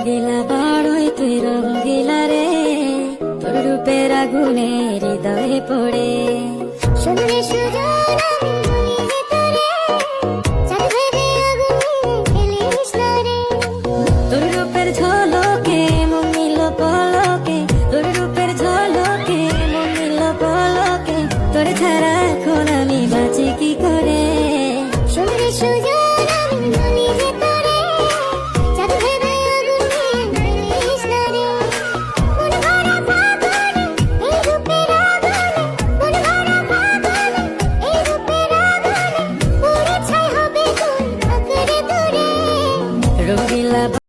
রঙ্গিলা বড়ই তুই রঙ্গিলা রে, তোর রূপের আগুনে হৃদয়ে পড়ে। শুনলে সুজন আমি বলি যে তোরে, চাঁদ ভেবে আগুনে ফেলিস না রে। তোর